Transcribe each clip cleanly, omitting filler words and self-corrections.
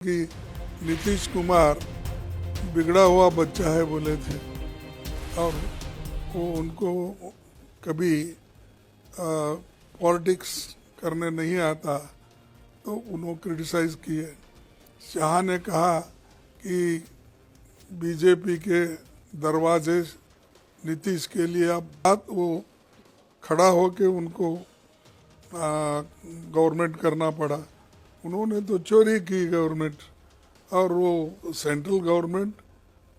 कि नीतीश कुमार बिगड़ा हुआ बच्चा है बोले थे और वो उनको कभी पॉलिटिक्स करने नहीं आता तो उन्होंने क्रिटिसाइज किए। शाह ने कहा कि बीजेपी के दरवाजे नीतीश के लिए अब बात वो खड़ा होके उनको गवर्नमेंट करना पड़ा। उन्होंने तो चोरी की गवर्नमेंट और वो सेंट्रल गवर्नमेंट,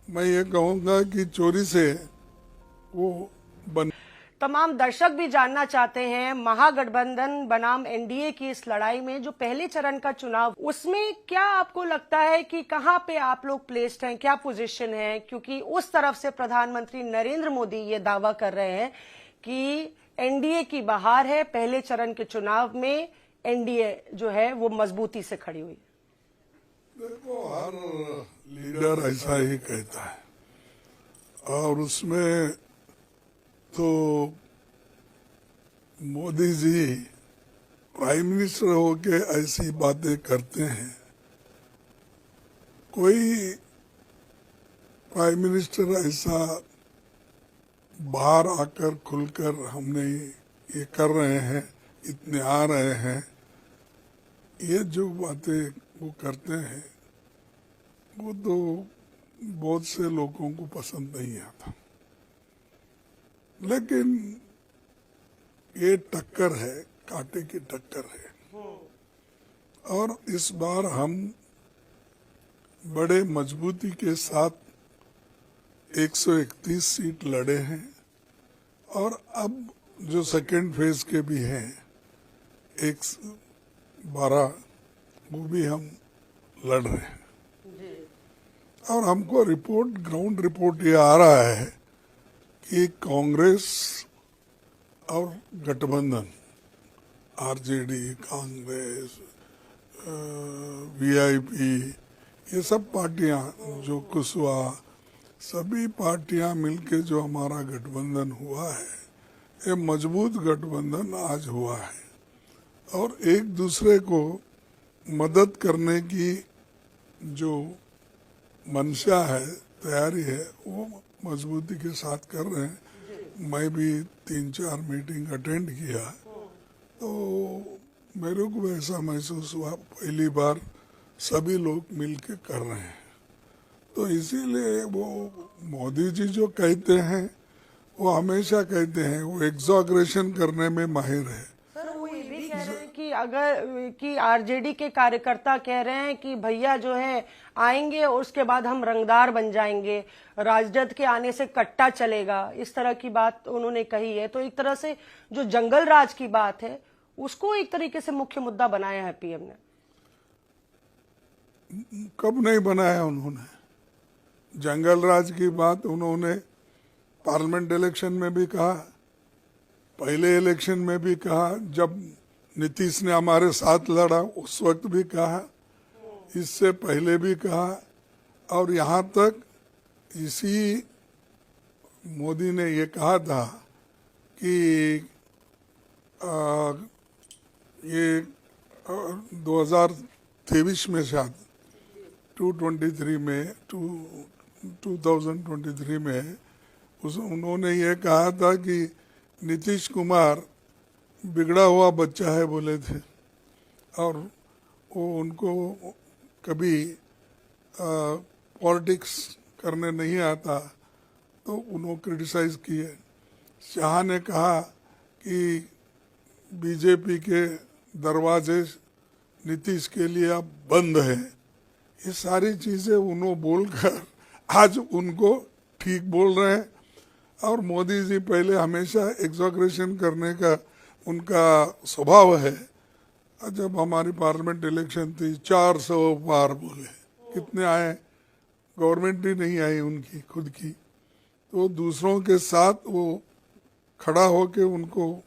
मैं ये कहूँगा कि चोरी से वो बन। तमाम दर्शक भी जानना चाहते हैं महागठबंधन बनाम एनडीए की इस लड़ाई में जो पहले चरण का चुनाव, उसमें क्या आपको लगता है कि कहां पे आप लोग प्लेस्ड हैं, क्या पोजीशन है? क्योंकि उस तरफ से प्रधानमंत्री नरेंद्र मोदी ये दावा कर रहे हैं कि एनडीए की बहार है, पहले चरण के चुनाव में एनडीए जो है वो मजबूती से खड़ी हुई। देखो, हर लीडर ऐसा ही कहता है और उसमें तो मोदी जी प्राइम मिनिस्टर होके ऐसी बातें करते हैं। कोई प्राइम मिनिस्टर ऐसा बाहर आकर खुलकर हमने ये कर रहे हैं, इतने आ रहे हैं, ये जो बातें वो करते हैं वो तो बहुत से लोगों को पसंद नहीं आता। लेकिन ये टक्कर है, कांटे की टक्कर है और इस बार हम बड़े मजबूती के साथ 131 सीट लड़े हैं और अब जो सेकेंड फेज के भी हैं 112 वो भी हम लड़ रहे हैं और हमको रिपोर्ट, ग्राउंड रिपोर्ट ये आ रहा है कि कांग्रेस और गठबंधन, आरजेडी, कांग्रेस, वीआईपी, ये सब पार्टियां, जो कुशवाहा, सभी पार्टियां मिलके जो हमारा गठबंधन हुआ है, ये मजबूत गठबंधन आज हुआ है और एक दूसरे को मदद करने की जो मंशा है, तैयारी है, वो मजबूती के साथ कर रहे हैं। मैं भी 3-4 मीटिंग अटेंड किया तो मेरे को ऐसा महसूस हुआ पहली बार सभी लोग मिलके कर रहे हैं। तो इसीलिए वो मोदी जी जो कहते हैं वो हमेशा कहते हैं, वो एग्जॉगरेशन करने में माहिर है। सर, वो ये भी कह रहे हैं कि अगर कि आरजेडी के कार्यकर्ता कह रहे हैं कि भैया जो है आएंगे और उसके बाद हम रंगदार बन जाएंगे, राजद के आने से कट्टा चलेगा, इस तरह की बात उन्होंने कही है। तो एक तरह से जो जंगल राज की बात है उसको एक तरीके से मुख्य मुद्दा बनाया है पीएम ने। कब नहीं बनाया उन्होंने? जंगल राज की बात उन्होंने पार्लियामेंट इलेक्शन में भी कहा, पहले इलेक्शन में भी कहा, जब नीतीश ने हमारे साथ लड़ा उस वक्त भी कहा, इससे पहले भी कहा और यहाँ तक इसी मोदी ने ये कहा था कि ये 2023 में शायद 2023 में उन्होंने ये कहा था कि नीतीश कुमार बिगड़ा हुआ बच्चा है बोले थे और वो उनको कभी पॉलिटिक्स करने नहीं आता तो उन्होंने क्रिटिसाइज किए। शाह ने कहा कि बीजेपी के दरवाजे नीतीश के लिए अब बंद है। ये सारी चीज़ें उन्होंने बोलकर आज उनको ठीक बोल रहे हैं और मोदी जी पहले हमेशा एग्जॉगरेशन करने का उनका स्वभाव है। जब हमारी पार्लियामेंट इलेक्शन थी 400 पार बोले, कितने आए? गवर्नमेंट ही नहीं आई उनकी खुद की, तो दूसरों के साथ वो खड़ा होके उनको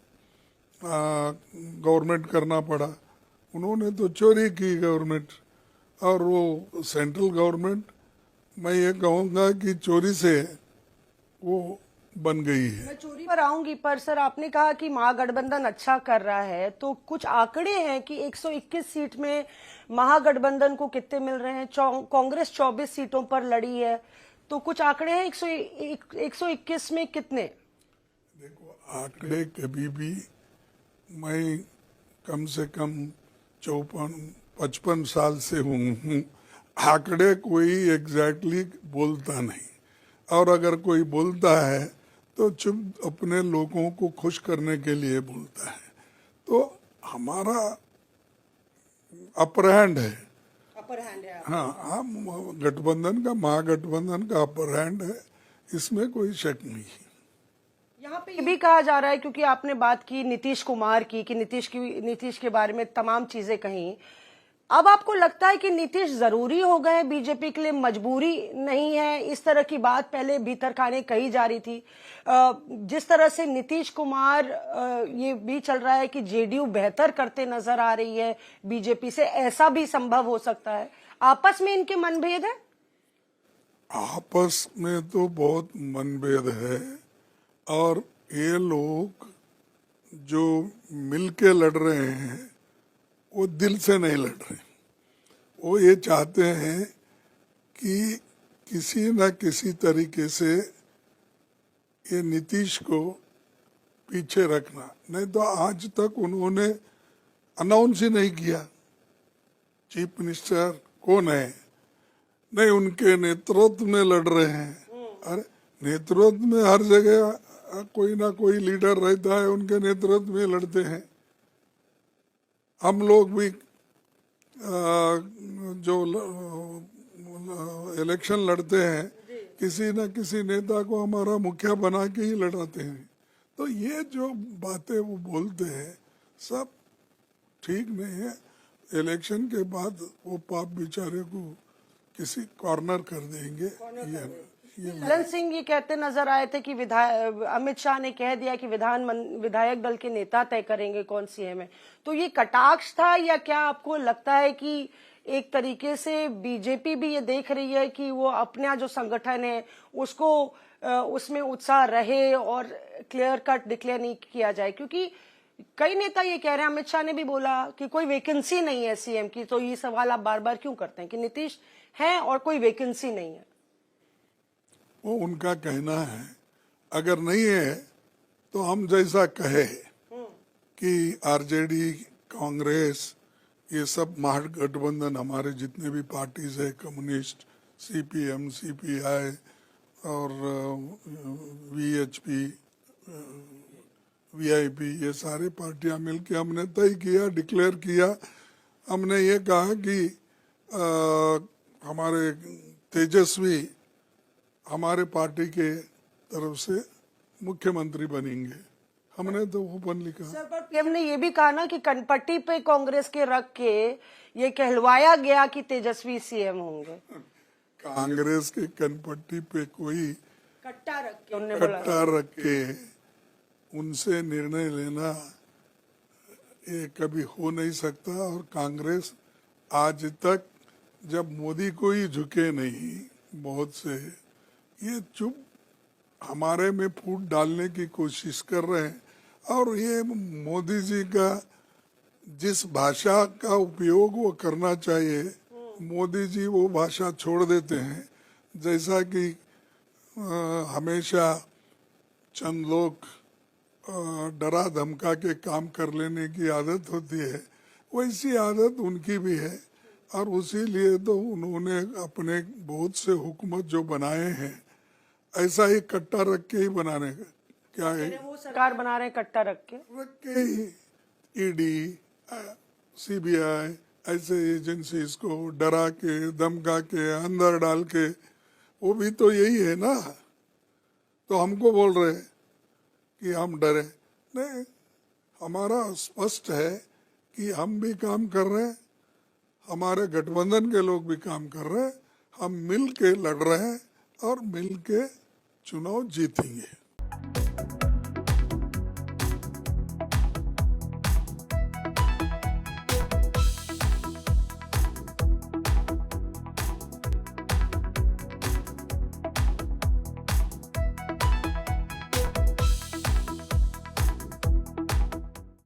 गवर्नमेंट करना पड़ा। उन्होंने तो चोरी की गवर्नमेंट और वो सेंट्रल गवर्नमेंट, मैं ये कहूँगा कि चोरी से वो बन गई है। मैं चोरी पर आऊंगी, पर सर आपने कहा कि महागठबंधन अच्छा कर रहा है, तो कुछ आंकड़े हैं कि 121 सीट में महागठबंधन को कितने मिल रहे हैं? कांग्रेस 24 सीटों पर लड़ी है, तो कुछ आंकड़े हैं 121 में कितने? देखो, आंकड़े कभी भी, मैं कम से कम 54-55 साल से हूँ, आंकड़े कोई एग्जैक्टली बोलता नहीं, और अगर कोई बोलता है तो चुप अपने लोगों को खुश करने के लिए बोलता है। तो हमारा अपर हैंड है। हाँ, हम गठबंधन का, महागठबंधन का अपर हैंड है, इसमें कोई शक नहीं है। यहाँ पे ये भी कहा जा रहा है, क्योंकि आपने बात की नीतीश कुमार की, कि नीतीश के बारे में तमाम चीजें कही, अब आपको लगता है कि नीतीश जरूरी हो गए बीजेपी के लिए, मजबूरी नहीं है? इस तरह की बात पहले भीतर खाने कही जा रही थी। जिस तरह से नीतीश कुमार, ये भी चल रहा है कि जेडीयू बेहतर करते नजर आ रही है बीजेपी से, ऐसा भी संभव हो सकता है? आपस में इनके मनभेद है? आपस में तो बहुत मनभेद है, और ये लोग जो मिलके लड़ रहे हैं वो दिल से नहीं लड़ रहे। वो ये चाहते हैं कि किसी न किसी तरीके से ये नीतीश को पीछे रखना। नहीं तो आज तक उन्होंने अनाउंस ही नहीं किया चीफ मिनिस्टर कौन है, नहीं उनके नेतृत्व में लड़ रहे हैं। अरे नेतृत्व में हर जगह कोई ना कोई लीडर रहता है, उनके नेतृत्व में लड़ते हैं। हम लोग भी जो इलेक्शन लड़ते हैं, किसी न किसी नेता को हमारा मुखिया बना के ही लड़ाते हैं। तो ये जो बातें वो बोलते हैं सब ठीक नहीं है। इलेक्शन के बाद वो पाप बेचारे को किसी कॉर्नर कर देंगे। ललन सिंह ये कहते नजर आए थे कि अमित शाह ने कह दिया कि विधायक दल के नेता तय करेंगे कौन सीएम है। तो ये कटाक्ष था, या क्या आपको लगता है कि एक तरीके से बीजेपी भी ये देख रही है कि वो अपना जो संगठन है उसको उसमें उत्साह रहे और क्लियर कट डिक्लेयर नहीं किया जाए? क्योंकि कई नेता ये कह रहे हैं, अमित शाह ने भी बोला कि कोई वैकेंसी नहीं है सीएम की। तो ये सवाल आप बार बार क्यों करते हैं कि नीतीश है और कोई वैकेंसी नहीं है? वो उनका कहना है, अगर नहीं है तो हम जैसा कहे कि आरजेडी, कांग्रेस, ये सब महागठबंधन, हमारे जितने भी पार्टीज है, कम्युनिस्ट, सीपीएम, सीपीआई और वीएचपी, वीआईपी, ये सारी पार्टियां मिलके हमने तय किया, डिक्लेयर किया। हमने ये कहा कि हमारे तेजस्वी हमारे पार्टी के तरफ से मुख्यमंत्री बनेंगे। हमने तो ओपनली कहा। सर, पर पीएम ने ये भी कहा ना कि कनपट्टी पे कांग्रेस के रख के ये कहलवाया गया कि तेजस्वी सीएम होंगे। कांग्रेस के कनपट्टी पे कोई कट्टा रख के, उन्होंने बोला, कट्टा रख के उनसे निर्णय लेना ये कभी हो नहीं सकता। और कांग्रेस आज तक जब मोदी को ही झुके नहीं, बहुत से ये चुप हमारे में फूट डालने की कोशिश कर रहे हैं। और ये मोदी जी का जिस भाषा का उपयोग वो करना चाहिए, मोदी जी वो भाषा छोड़ देते हैं। जैसा कि हमेशा चंद लोग डरा धमका के काम कर लेने की आदत होती है, वैसी आदत उनकी भी है। और उसी लिए तो उन्होंने अपने बहुत से हुकूमत जो बनाए हैं, ऐसा ही कट्टा रख के ही बनाने का क्या है, वो सरकार बना रहे हैं कट्टा रख के ही ईडी, सीबीआई ऐसे एजेंसीज को डरा के, धमका के, अंदर डाल के, वो भी तो यही है ना। तो हमको बोल रहे कि हम डरे नहीं। हमारा स्पष्ट है कि हम भी काम कर रहे हैं, हमारे गठबंधन के लोग भी काम कर रहे हैं, हम मिल के लड़ रहे हैं और मिल के चुनाव जीतेंगे।